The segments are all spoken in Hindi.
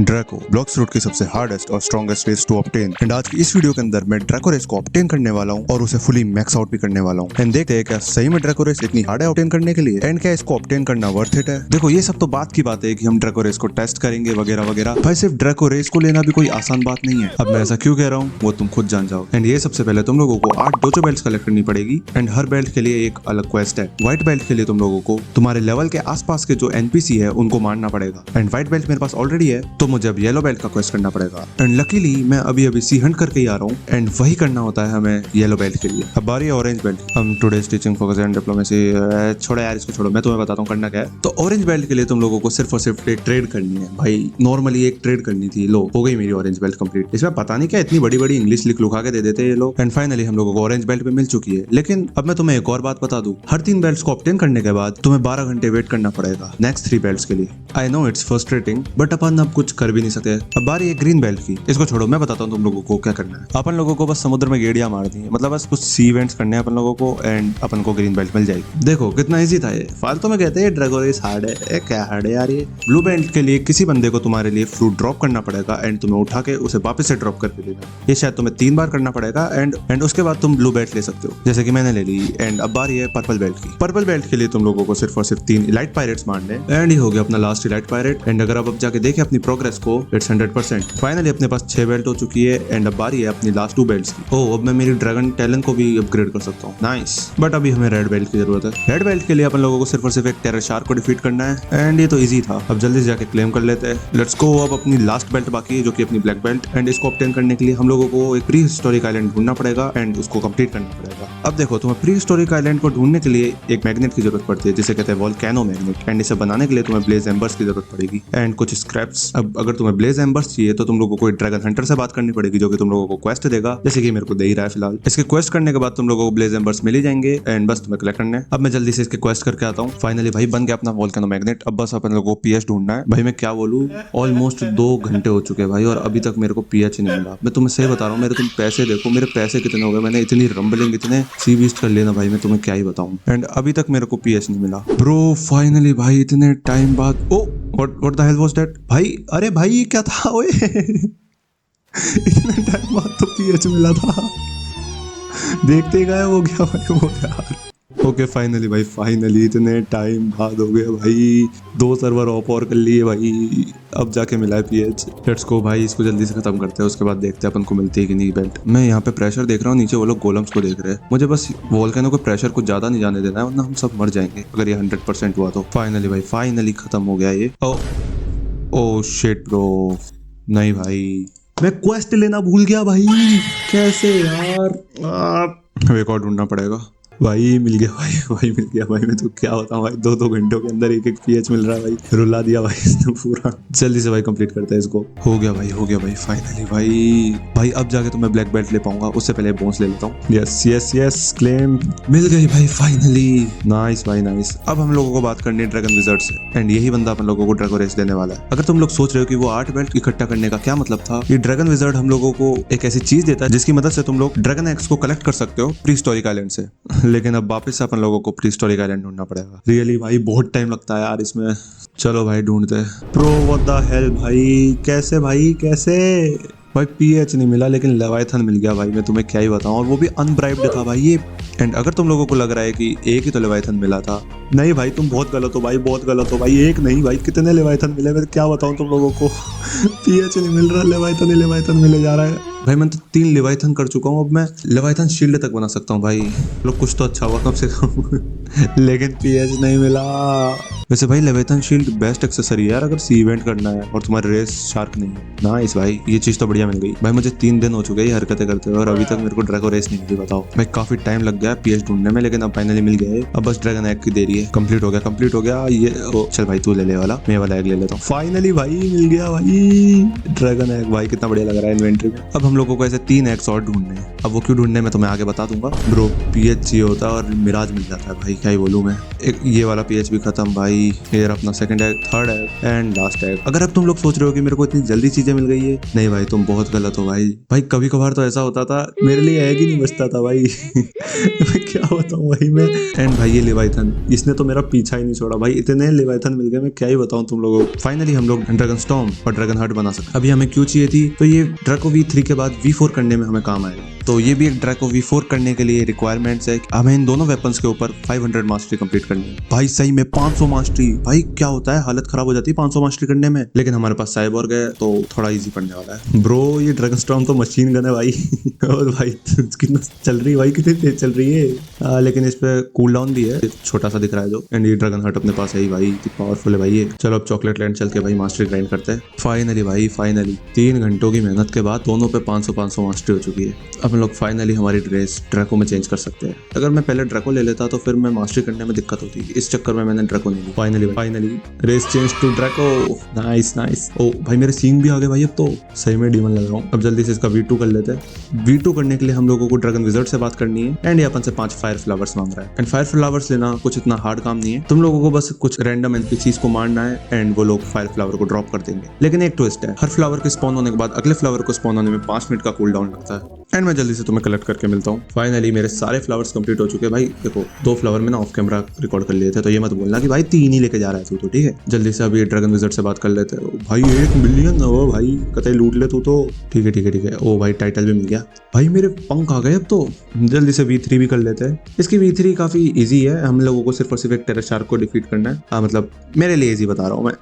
ड्रैको ब्लॉक्स रूट की सबसे हार्डेस्ट और strongest race to obtain. And आज की इस वीडियो के अंदर मैं ड्रैको रेस को ऑब्टेन करने वाला हूँ और उसे फुली मैक्स आउट भी करने वाला हूँ। एंड देखते हैं क्या सही में ड्रैको रेस इतनी हार्ड है ऑब्टेन करने के लिए, एंड क्या इसको ऑब्टेन करना वर्थ इट है। देखो ये सब तो बात की बात है कि हम ड्रैको रेस को टेस्ट करेंगे वगैरह वगैरह। भाई सिर्फ ड्रैको रेस को लेना भी कोई आसान बात नहीं है। अब मैं ऐसा क्यों कह रहा हूँ वो तुम खुद जान जाओ। एंड ये सबसे पहले तुम लोगों को 8 डोजो बेल्ट कलेक्ट करनी पड़ेगी। एंड हर बेल्ट के लिए एक अलग क्वेस्ट है। व्हाइट बेल्ट के लिए तुम लोगों को तुम्हारे लेवल के आसपास के जो एनपीसी है उनको मारना पड़ेगा। एंड व्हाइट बेल्ट मेरे पास ऑलरेडी है तो मुझे अब येलो बेल्ट का क्वेस्ट करना पड़ेगा। एंड लकीली मैं अभी सी हंट करके ही आ रहा हूँ एंड वही करना होता है हमें येलो बेल्ट के लिए। अब बारी है ऑरेंज बेल्ट। हम today's teaching focus and diplomacy. छोड़ो यार इसको छोड़ो, मैं तुम्हें बताता हूँ करना क्या है। तो ऑरेंज बेल्ट के लिए तुम लोगों को सिर्फ और सिर्फ एक ट्रेड करनी है भाई। नॉर्मली एक ट्रेड करनी थी, लो हो गई मेरी ऑरेंज बेल्ट कंप्लीट। इसमें पता नहीं क्या इतनी बड़ी बड़ी इंग्लिश लिखा के दे देते हैं ये लोग। एंड फाइनली हम लोगों को ऑरेंज बेल्ट भी मिल चुकी है। लेकिन अब मैं तुम्हें एक और बात बता दूं, हर 3 बेल्ट्स को ऑब्टेन करने के बाद तुम्हें 12 घंटे वेट करना पड़ेगा नेक्स्ट 3 बेल्ट्स के लिए। I know it's frustrating but अपन अब कुछ कर भी नहीं सके। अब बारी है ग्रीन बेल्ट की। इसको छोड़ो, मैं बताता हूँ तुम लोगों को क्या करना है। अपन लोगों को बस समुद्र में गेड़ियां मारनी है, मतलब बस कुछ सी इवेंट्स करने हैं अपन लोगों को एंड अपन को ग्रीन बेल्ट मिल जाएगी। देखो कितना इजी था ये। फालतू में कहते हैं ड्रैगो रेस हार्ड है, क्या हार्ड है यार ये। ब्लू बेल्ट के लिए किसी बंदे को तुम्हारे लिए फ्रूट ड्रॉप करना पड़ेगा एंड तुम्हें उठा के उसे वापस से ड्रॉप करके देना। ये शायद तुम्हें 3 बार करना पड़ेगा एंड उसके बाद तुम ब्लू बेल्ट ले सकते हो, जैसे कि मैंने ले ली। एंड अब बारी है पर्पल बेल्ट की। पर्पल बेल्ट के लिए तुम लोगों को सिर्फ और सिर्फ 3 इलाइट पायरेट्स मारने एंड ये हो गया अपना लास्ट इलाइट पायरेट। एंड अगर अब जाके देखें अपनी प्रोग्रेस को, इट्स 100%। फाइनली अपने पास 6 बेल्ट हो चुकी है एंड अब बारी है अपनी लास्ट 2 बेल्ट्स की। ओह अब मैं मेरी ड्रैगन टैलेंट को भी अपग्रेड कर सकता हूँ, नाइस। बट अभी हमें रेड बेल्ट की जरूरत है। रेड बेल्ट के लिए अपन लोगों को सिर्फ और सिर्फ एक टेरर शार्क को डिफीट करना है एंड ये तो इजी था। अब जल्दी से जाके क्लेम कर लेते हैं। Let's go. अब अपनी लास्ट बेल्ट बाकी है जो कि अपनी ब्लैक बेल्ट। एंड इसको ऑब्टेन करने के लिए हम लोगों को एक प्री हिस्टोरिक आइलैंड ढूंढना पड़ेगा एंड उसको कंप्लीट करना पड़ेगा। अब देखो तुम्हें प्री हिस्टोरिक आइलैंड को ढूंढने के लिए एक मैग्नेट की जरूरत पड़ती है जिसे कहते हैं वोल्केनो मैग्नेट। एंड इसे बनाने के लिए तुम्हें ब्लेज एम्बर्स की जरूरत पड़ेगी एंड कुछ स्क्रैप्स। अब अगर तुम्हें ब्लेज एम्बर्स चाहिए तो तुम लोगों को ड्रैगन हंटर से बात करनी पड़ेगी जो कि तुम लोगों को क्वेस्ट देगा, जैसे कि मेरे को दे ही रहा है फिलहाल। इसके क्वेस्ट करने के बाद तुम लोगों को ब्लेज एम्बर्स मिल ही जाएंगे एंड बस तुम्हें कलेक्ट करने। अब मैं जल्दी से इसके क्वेस्ट करके आता हूँ। फाइनली भाई बन गया अपना वोल्केनो मैग्नेट। अब बस अपन लोगों को पीएच ढूंढना है। भाई मैं क्या बोलूं, ऑलमोस्ट 2 घंटे हो चुके हैं भाई और अभी तक मेरे को पीएच नहीं मिला। मैं तुम्हें सही बता रहा हूँ, मेरे तुम पैसे देखो, मेरे पैसे कितने हो गए। मैंने इतनी रंबलिंग इतने सी बीस्ट कर लेना भाई, मैं तुम्हें क्या ही बताऊं। एंड अभी तक मेरे को पीएच नहीं मिला ब्रो। फाइनली भाई इतने टाइम बाद। Oh what the hell was that भाई। अरे भाई ये क्या था ओए इतने टाइम बाद तो पीएच मिला था। देखते गए हो गया भाई वो यार। ओके फाइनली भाई, फाइनली इतने टाइम बाद हो गया भाई। 2 सर्वर ऑफ और कर लिए भाई, अब जाके मिला है पीएच। लेट्स गो भाई, इसको जल्दी से खत्म करते हैं उसके बाद देखते हैं अपन को मिलती है कि नहीं बेल्ट। मैं यहाँ पे प्रेशर देख रहा हूँ, नीचे वो लोग गोलम्स को देख रहे हैं। मुझे बस वोल्केनो को प्रेशर कुछ ज्यादा नहीं जाने देना है वरना हम सब मर जाएंगे अगर ये 100% हुआ तो। फाइनली भाई फाइनली खत्म हो गया ये। ओ शिट ब्रो, नहीं भाई मैं क्वेस्ट लेना भूल गया भाई। कैसे यार, एक और ढूंढना पड़ेगा। भाई मिल गया भाई मिल गया भाई। मैं तो क्या बताऊं भाई, 2 घंटों के अंदर एक पीएच मिल रहा है भाई। रुला दिया भाई इसने पूरा। जल्दी से भाई कंप्लीट करते हैं इसको। हो गया भाई फाइनली भाई अब जाके तो मैं ब्लैक बेल्ट ले पाऊंगा, उससे पहले बोन्स ले लेता हूँ। यस क्लेम मिल गई भाई फाइनली। नाइस भाई नाइस। अब हम लोगों को बात करनी है ड्रैगन विज़र्ड से एंड यही बंदा अपन लोगों को ड्रैगन रेस देने वाला है। अगर तुम लोग सोच रहे हो कि वो 8 बेल्ट इकट्ठा करने का क्या मतलब था, ये ड्रैगन विज़र्ड हम लोगों को एक ऐसी चीज देता है जिसकी मदद से तुम लोग ड्रैगन एग्स को कलेक्ट कर सकते हो प्री हिस्टोरिक आइलैंड से। लेकिन अब वापस से अपन लोगों को प्री हिस्टोरिक आइलैंड ढूंढना पड़ेगा। रियली भाई बहुत टाइम लगता है यार इसमें। चलो भाई ढूंढते हैं। प्रो व्हाट द हेल भाई, कैसे भाई पीएच नहीं मिला लेकिन लेवाइथन मिल गया भाई। मैं तुम्हें क्या ही बताऊं, और वो भी अनब्राइब्ड था भाई ये। एंड अगर तुम लोगों को लग रहा है कि एक ही तो लेवाइथन मिला था, नहीं भाई तुम बहुत गलत हो भाई, बहुत गलत हो भाई। एक नहीं भाई कितने लेवाइथन मिले, मैं क्या बताऊं तुम लोगों को। पीएच नहीं मिल रहा, लेवाइथन मिले जा रहा है भाई। मैं तो 3 लेवाइथन कर चुका हूँ, अब मैं लेवाइथन शील्ड तक बना सकता हूँ भाई। लोग कुछ तो अच्छा हुआ कम से कम। लेकिन पीएच नहीं मिला। वैसे भाई लेवाइथन शील्ड बेस्ट एक्सेसरी है यार अगर सी इवेंट करना है और तुम्हारे रेस शार्क नहीं है। नाइस भाई, ये चीज तो बढ़िया मिल गई भाई। मुझे 3 दिन हो चुके हैं हरकतें करते हुए और अभी तक मेरे को ड्रैगन रेस नहीं मिली। बताओ भाई काफी टाइम लग गया पीएच ढूंढने में, लेकिन अब फाइनली मिल गया है। अब बस ड्रैगन एग की देरी है। कंप्लीट हो गया ये। चल भाई तू ले ले वाला, मैं वाला एग ले लेता हूँ। फाइनली भाई मिल गया भाई ड्रैगन एग। भाई कितना बढ़िया लग रहा है इन्वेंटरी में। अब हम लोगों को ऐसे 3 एक्स और ढूंढने हैं। अब वो क्यों ढूंढने में तुम्हें आगे बता दूंगा। ब्रो पीएच चाहिए होता है और मिराज मिल जाता है भाई, क्या ही बोलूं मैं। एक ये वाला पीएच भी खत्म भाई, फिर अपना second egg, third egg and last egg. अगर अब तुम लोग सोच रहे हो कि मेरे को इतनी जल्दी चीजें मिल गई है, नहीं भाई तुम बहुत गलत हो भाई। भाई कभी कभार तो ऐसा होता था मेरे लिए एग ही नहीं बचता था भाई। मैं क्या बताऊं भाई मैं। एंड भाई ये लेवाइथन, इसने तो मेरा पीछा ही नहीं छोड़ा भाई, इतने लेवाइथन मिल गए मैं क्या ही बताऊं तुम लोगों को। फाइनली हम लोग ड्रैगन स्टॉर्म और ड्रैगन हर्ट बना सकते। अभी हमें क्यों चाहिए थी, तो ये ड्रैको V3 के बाद V4 करने में हमें काम आएगा। तो ये भी एक ड्रैको V4 करने के लिए रिक्वायरमेंट्स है। हमें इन दोनों वेपन्स के ऊपर 500 मास्टरी कंप्लीट करनी है। भाई सही में 500 मास्टरी, भाई क्या होता है, हालत खराब हो जाती है 500 मास्टरी करने में। लेकिन हमारे पास साइबोर्ग है तो थोड़ा इजी पड़ने वाला है। ब्रो ये ड्रैगन स्टॉर्म तो मशीन गन है भाई। और भाई कितना चल रही है भाई, कितनी तेज चल रही है। लेकिन इस पे कूल डाउन भी है, छोटा सा दिख रहा है जो। एंड ये ड्रैगन हर्ट अपने पास है ही भाई, पावरफुल है भाई ये। चलो अब चॉकलेट लैंड चल के भाई मास्टरी ग्राइंड करते हैं। फाइनली भाई फाइनली 3 घंटों की मेहनत के बाद दोनों पे 500 मास्टरी हो चुकी है। अब हम लोग फाइनली हमारी ड्रेस ड्रैको में चेंज कर सकते हैं। अगर मैं पहले ड्रैको ले लेता तो फिर मैं मास्टरी करने में दिक्कत होती, इस चक्कर में मैंने ड्रैको नहीं ली। Finally race change to Draco. Nice nice. ओ भाई मेरे सींग भी आ गए भाई, अब तो सही में डीमन लग रहा हूँ। अब जल्दी से इसका V2 कर लेते हैं। V2 करने के लिए हम लोगों को ड्रैगन विज़र्ड से बात करनी है। एंड ये अपन से 5 फायर फ्लावर्स मांग रहा है। एंड फायर फ्लावर्स लेना कुछ इतना हार्ड काम नहीं है, तुम लोगों को बस कुछ रैंडम एनपीसीज को मारना है एंड वो लोग फायर फ्लावर को ड्रॉप कर देंगे। लेकिन एक ट्विस्ट है, हर फ्लावर के स्पॉन होने के बाद अगले फ्लावर को स्पॉन होने में 5 मिनट का कूल डाउन लगता है। एंड मैं जल्दी से तुम्हें कलेक्ट करके मिलता हूँ। फाइनली मेरे सारे फ्लावर्स कंप्लीट हो चुके हैं भाई। देखो 2 फ्लावर में ना ऑफ कैमरा रिकॉर्ड कर लिए थे, तो ये मत बोलना कि भाई 3 ही लेके जा रहा है तू तो, ठीक है। जल्दी से अभी ड्रैगन विज़र्ड से बात कर लेते हैं। भाई 1 मिलियन, ओ भाई कतई लूट ले तू तो। ठीक है। ओ भाई टाइटल भी मिल गया भाई, मेरे पंख आ गए अब तो। जल्दी से V3 भी कर लेते हैं। इसकी V3 काफी इजी है, हम लोगों को सिर्फ और सिर्फ एक टेरर शार्क को डिफीट करना है। मतलब मेरे लिए इजी बता रहा हूँ मैं,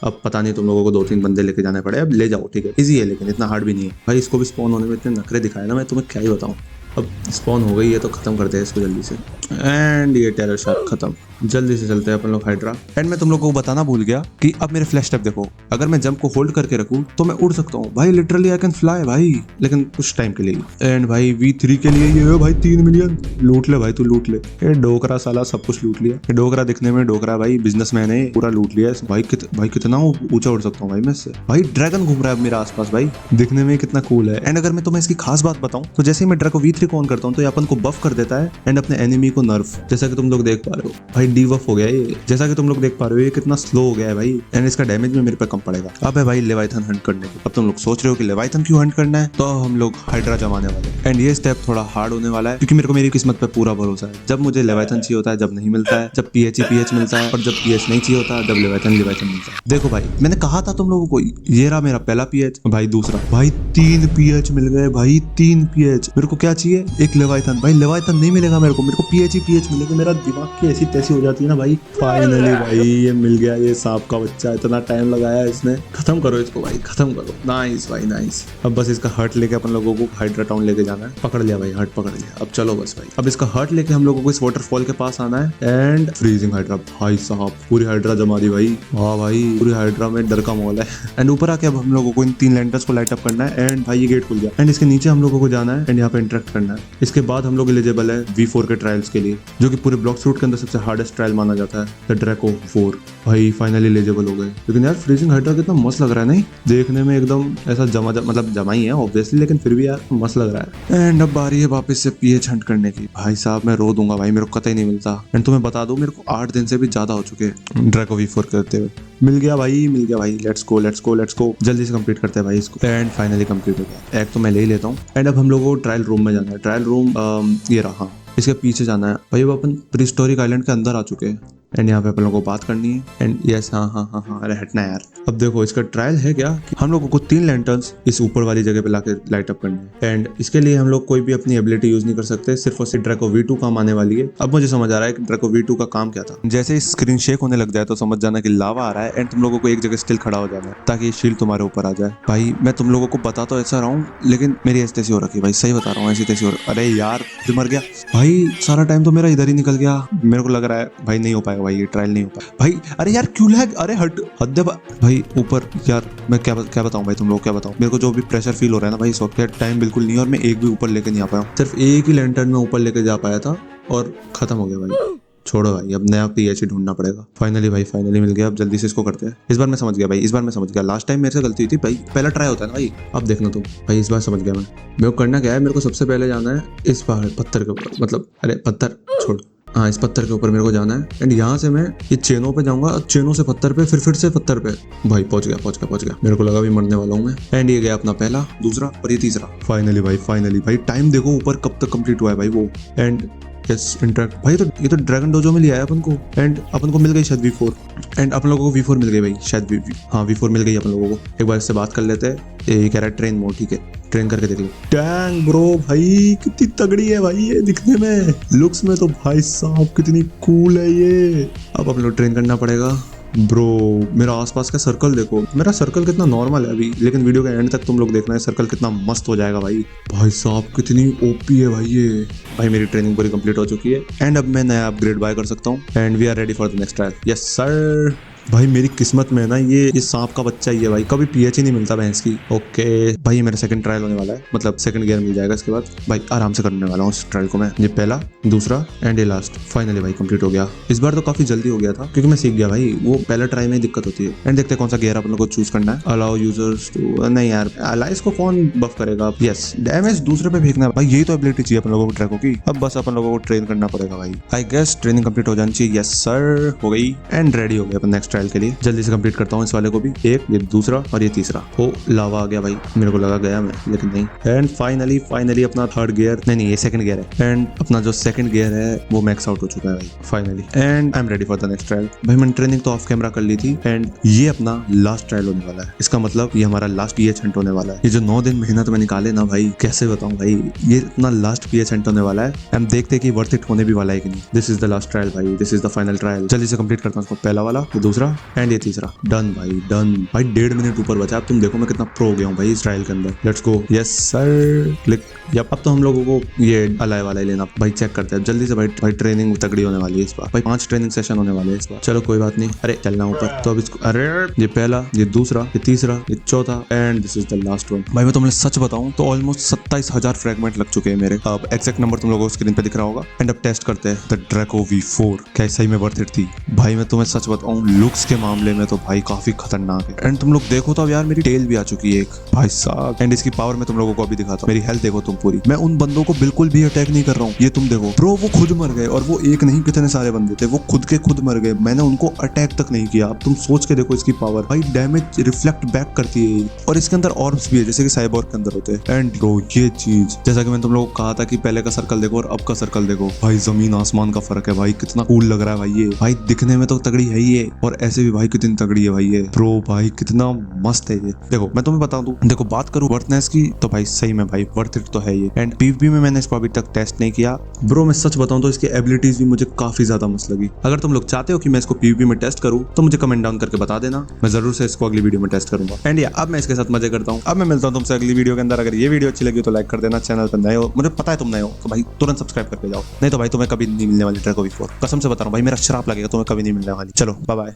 अब पता नहीं तुम लोगों को 2-3 बंदे लेके जाने पड़े, अब ले जाओ ठीक है। इजी है लेकिन इतना हार्ड भी नहीं है भाई। इसको भी स्पॉन होने में इतने नखरे दिखाए ना, मैं तुम्हें क्या ही बताऊँ। अब स्पॉन हो गई है तो खत्म करते हैं इसको जल्दी से। एंड ये टेरर शार्क खत्म। जल्दी से चलते हैं अपन लोग हाइड्रा। एंड मैं तुम लोगों को बताना भूल गया कि अब मेरे फ्लैश टैप देखो, अगर मैं जंप को होल्ड करके रखूं तो मैं उड़ सकता हूँ भाई, लिटरली आई कैन फ्लाई भाई, लेकिन कुछ टाइम के लिए। एंड भाई V3 के लिए ये भाई 3 मिलियन लूट ले भाई, तू लूट ले। ये डोकरा साला सब कुछ लूट लिया। ये डोकरा दिखने में डोकरा भाई, बिजनेसमैन है, पूरा लूट लिया भाई। भाई कितना ऊंचा उड़ सकता हूँ भाई मैं इससे। भाई ड्रैगन घूम रहा है मेरे आसपास भाई, दिखने में कितना कूल है। एंड अगर मैं तुम्हें इसकी खास बात बताऊं तो जैसे ही मैं ड्रैको V3 को ऑन करता हूँ तो ये अपन को बफ कर देता है एंड अपने एनिमी को नर्फ, जैसा कि तुम लोग देख पा रहे हो भाई, डीबफ हो गया ये। जैसा कि तुम लोग देख पा रहे हो ये कितना स्लो हो गया है भाई। एंड इसका डैमेज भी मेरे पे कम पड़ेगा। अब है भाई लेवाइथन हंट करने को। अब तुम लोग सोच रहे हो कि लेवाइथन क्यों हंट करना है, तो हम लोग हाइड्रा जमाने वाले हैं। एंड ये स्टेप थोड़ा हार्ड होने वाला है क्योंकि मेरे को मेरी किस्मत पे पूरा भरोसा है। जब मुझे लेवाइथन चाहिए होता है, जब नहीं मिलता है, जब PH ही PH मिलता है, और जब PH नहीं चाहिए होता जब लेवाइथन मिलता है। देखो भाई मैंने कहा था तुम लोगों को, ये रहा मेरा पहला PH, भाई दूसरा, भाई 3 PH मिल गए भाई, 3 PH। मेरे को क्या चाहिए, एक लेवाइथन। भाई लेवाइथन नहीं मिलेगा मेरे को PH ही PH मिलेगा। मेरा दिमाग की ऐसी तैसी हो जाती है ना भाई। फाइनली भाई ये मिल गया, ये सांप का बच्चा, इतना टाइम लगाया इसने। खत्म करो इसको भाई, खत्म करो। नाइस भाई नाइस। अब बस इसका हर्ट लेके अपन लोगों को हाइड्रा टाउन लेके जाना है। पकड़ लिया भाई, हर्ट पकड़ लिया। अब चलो बस भाई, अब इसका हर्ट लेके हम लोगों को इस वाटरफॉल के पास आना है। एंड फ्रीजिंग हाइड्रा, भाई साहब पूरी हाइड्रा जमा दी भाई। वाह भाई पूरी हाइड्रा में डर का मॉल है। एंड ऊपर आके अब हम लोगों को इन 3 लैंटर्स को लाइट अप करना है। एंड भाई ये गेट खुल गया। एंड इसके नीचे हम लोगों को जाना है एंड यहाँ पे इंटरेक्ट करना है। इसके बाद हम लोग एलिजिबल है V4 के ट्रायल्स के लिए, जो कि पूरे ब्लॉक सूट के अंदर सबसे हार्डेस्ट ट्रायल माना जाता है, द ड्रैको 4। भाई फाइनली एलिजिबल हो गए। लेकिन यार फ्रीजिंग हाइड्रा कितना मस्त लग रहा है, नहीं देखने में एकदम ऐसा मतलब जमा ही है ऑब्वियसली, लेकिन फिर भी यार मस्त लग रहा है। एंड अब बारी है वापस से PH हंट करने की। भाई साहब मैं रो दूंगा भाई, मेरे को कतई नहीं मिलता। एंड तुम्हें बता दूं मेरे को 8 दिन से भी ज्यादा हो चुके हैं ड्रैको V4 करते हुए। मिल गया भाई, मिल गया भाई। लेट्स गो जल्दी से कंप्लीट करते हैं भाई इसको। एंड फाइनली कंप्लीट हो गया। एक तो मैं ले ही लेता हूँ। एंड अब हम लोगों को ट्रायल रूम में जाना है। ट्रायल रूम ये रहा, इसके पीछे जाना है भाई। अब अपन प्रीहिस्टोरिक आइलैंड के अंदर आ चुके हैं। एंड यहाँ पे अपन लोगों को बात करनी है। एंड यस हाँ अरे हटना यार। अब देखो इसका ट्रायल है क्या कि हम लोगों को 3 लैंटर्न्स इस ऊपर वाली जगह पे लाके लाइट अप करनी है। एंड इसके लिए हम लोग कोई भी अपनी एबिलिटी यूज नहीं कर सकते, सिर्फ और सिर्फ ड्रैको V2 काम आने वाली है। अब मुझे समझ आ रहा है कि ड्रैको V2 का काम क्या था। जैसे ही स्क्रीन शेक होने लग जाए तो समझ जाना कि लावा आ रहा है एंड तुम लोगों को एक जगह स्टिल खड़ा हो जाना है ताकि शील्ड तुम्हारे ऊपर आ जाए। भाई मैं तुम लोगों को बता तो ऐसा रहा हूँ, लेकिन मेरी ऐसी तैसी हो रखी भाई, सही बता रहा हूँ, ऐसी तैसी हो रही। अरे यार फिर मर गया भाई, सारा टाइम तो मेरा इधर ही निकल गया। मेरे को लग रहा है भाई नहीं हो पाएगा भाई, ये ट्रायल नहीं हो पाएगा भाई। अरे यार क्यों लैग, अरे हट हद भाई ऊपर। यार मैं क्या बताऊं भाई, तुम लोग क्या बताऊं। मेरे को जो भी प्रेशर फील हो रहा है ना भाई इस वक्त, टाइम बिल्कुल नहीं है और मैं एक भी ऊपर लेके नहीं आ पाया हूँ। सिर्फ एक ही लैंटर्न में ऊपर लेके जा पाया था और खत्म हो गया भाई। छोड़ो भाई, अब नया पीएच ढूंढना पड़ेगा। फाइनली भाई, फाइनली मिल गया। अब जल्दी से इसको करते हैं। इस बार मैं समझ गया भाई, इस बार मैं समझ गया। लास्ट टाइम मेरे से गलती हुई थी भाई, पहला ट्राई होता है ना भाई। अब देखना तुम भाई, इस बार समझ गया मैं। मेरे को करना क्या है, मेरे को सबसे पहले जाना है इस पहाड़ पत्थर के ऊपर, मतलब अरे पत्थर छोड़, हाँ इस पत्थर के ऊपर मेरे को जाना है। एंड यहाँ से मैं ये चेनों पे जाऊंगा, चेनों से पत्थर पे, फिर से पत्थर पे। भाई पहुंच गया, पहुंच गया, पहुंच गया। मेरे को लगा भी मरने वाला हूँ मैं। एंड ये गया अपना पहला, दूसरा और ये तीसरा। फाइनली भाई, फाइनली भाई। टाइम देखो ऊपर कब तक कंप्लीट हुआ है भाई वो। एंड यस इंटरेक्ट भाई, तो ये तो ड्रैगन डोजो में लिया है अपन को। एंड अपन को मिल गई शायद V4। एंड अपन लोगों को V4 मिल गई भाई शायद। हाँ V4 मिल गई अपन लोगों को। एक बार इससे बात कर लेते हैं। ये कह रहा है ट्रेन मोड, ठीक है ट्रेन करके देख लो। डैंग ब्रो भाई, कितनी तगड़ी है भाई ये दिखने में, लुक्स में तो भाई साहब कितनी कूल है ये। अब अपन लोग ट्रेन करना पड़ेगा। ब्रो मेरा आसपास का सर्कल देखो, मेरा सर्कल कितना नॉर्मल है अभी, लेकिन वीडियो के एंड तक तुम लोग देखना है सर्कल कितना मस्त हो जाएगा भाई। भाई साहब कितनी ओपी है भाई ये। भाई मेरी ट्रेनिंग पूरी कंप्लीट हो चुकी है। एंड अब मैं नया अपग्रेड बाय कर सकता हूँ। And we are ready for the next trial. Yes sir. भाई मेरी किस्मत में है ना ये सांप का बच्चा ही है भाई, कभी पीएच ही नहीं मिलता भैंस की। ओके भाई, ये मेरा सेकंड ट्रायल होने वाला है, मतलब सेकंड गियर मिल जाएगा इसके बाद। भाई आराम से करने वाला हूँ इस ट्रायल को मैं। ये पहला, दूसरा एंड ये लास्ट। फाइनली भाई कंप्लीट हो गया। इस बार तो काफी जल्दी हो गया था क्योंकि मैं सीख गया भाई, वो पहले ट्राई में ही दिक्कत होती है। एंड देखते हैं कौन सा गियर अपन लोग को चूज करना है। अलाउ यूजर्स टू, नहीं यार अलाइज को कौन बफ करेगा। यस डैमेज दूसरे पे फेंकना भाई, यही तो एबिलिटी चाहिए अपन लोगों को ट्रैकों की। अब बस अपन लोगों को ट्रेन करना पड़ेगा भाई। आई गेस ट्रेनिंग कंप्लीट हो जानी चाहिए। यस सर हो गई। एंड रेडी हो गया अपन नेक्स्ट ट्रायल के लिए। जल्दी से कंप्लीट करता हूँ इस वाले को भी। एक, ये दूसरा और ये तीसरा। ओ लावा आ गया भाई, मेरे को लगा गया मैं, लेकिन नहीं। एंड फाइनली अपना थर्ड गियर, नहीं ये सेकंड गियर है। एंड अपना जो सेकंड गियर है वो मैक्स आउट हो चुका है भाई finally. And I am ready for the next trial. भाई मैंने ट्रेनिंग तो ऑफ कैमरा कर ली थी। एंड ये अपना लास्ट ट्रायल होने वाला है। इसका मतलब ये हमारा लास्ट पीएच हंट होने वाला है। ये जो 9 दिन मेहनत में निकाले ना भाई, कैसे बताऊं भाई, ये अपना लास्ट पीएच हंट होने वाला है। हम देखते हैं कि वर्थ इट होने भी वाला है कि नहीं। This is the last trial भाई, this is the final trial. जल्दी से कंप्लीट करता हूँ इसको। पहला वाला, ये दूसरा एंड ये तीसरा। डन भाई डन। भाई 1.5 मिनट ऊपर बचा। अब तुम देखो मैं कितना प्रो हो गया हूँ भाई इस ट्रायल के अंदर। Let's go. Yes sir click. Yup अब तो हम लोगों को ये अलाय वाला ही लेना भाई। चेक करते हैं जल्दी से भाई ट्रेनिंग तगड़ी होने वाली है इस बार भाई। 5 ट्रेनिंग सेशन होने वाले हैं इस बार। चलो कोई बात नहीं। अरे चलना ऊपर तो अब इसको, अरे ये पहला, ये दूसरा, ये तीसरा, ये चौथा and this is the last one. भाई मैं तुम्हें सच बताऊं तो ऑलमोस्ट 27,000 फ्रेगमेंट लग चुके हैं मेरे। अब एग्जैक्ट नंबर तुम लोगों को स्क्रीन पे दिख रहा होगा। एंड अब टेस्ट करते हैं द ड्रैको V4 क्या सही में वर्थ इट थी। भाई मैं तुम्हें सच बताऊं लुक्स के मामले में तो भाई काफी खतरनाक है। एंड तुम लोग देखो तो अब यार मेरी टेल भी आ चुकी है एक भाई साहब। एंड इसकी पावर मैं तुम लोगों को अभी दिखाता हूँ। मेरी हेल्थ देखो तुम पूरी। मैं उन बंदों को बिल्कुल भी अटैक नहीं कर रहा हूँ, ये तुम देखो ब्रो। वो खुद मर गए और वो एक नहीं कितने सारे बंदे थे, वो खुद के खुद मर गए। मैंने उनको अटैक तक नहीं किया। अब तुम सोच के देखो इसकी पावर भाई, डैमेज रिफ्लेक्ट बैक करती है। और इसके अंदर ऑर्ब्स भी है जैसे कि साइबोर्ग के अंदर होते हैं। एंड ब्रो ये चीज जैसा कि मैंने तुम लोगों को कहा था कि पहले का सर्कल देखो और अब का सर्कल देखो भाई, जमीन आसमान का फर्क है भाई। कितना कूल लग रहा है भाई ये। भाई दिखने में तो तगड़ी है ही है और ऐसे भी भाई कितनी तगड़ी है भाई ये ब्रो। भाई कितना मस्त है ये। देखो मैं तुम्हें बता दूं, देखो बात करूं वर्थनेस की तो भाई सही में भाई वर्थ इट तो है ये। एंड PvP में मैंने इसको अभी तक टेस्ट नहीं किया ब्रो। मैं सच बताऊं तो इसकी एबिलिटीज भी मुझे काफी ज्यादा मस्त लगी। अगर तुम लोग चाहते हो कि मैं इसको PvP में टेस्ट करूं तो मुझे कमेंट डाउन करके बता देना, मैं जरूर से इसको अगली वीडियो में टेस्ट करूंगा। एंड या अब मैं इसके साथ मजे करता हूं। अब मैं मिलता हूं तुमसे अगली वीडियो के अंदर। अगर ये वीडियो अच्छी लगी तो लाइक कर देना। चैनल पर नए हो, मुझे पता है तुम नए हो तो भाई तुरंत सब्सक्राइब करके जाओ, नहीं तो भाई तुम्हें कभी नहीं मिलने वाली ड्रैको V4। कसम से बता रहा हूं भाई, मेरा श्राप लगेगा, तुम्हें कभी नहीं मिलने वाली। चलो बाय बाय।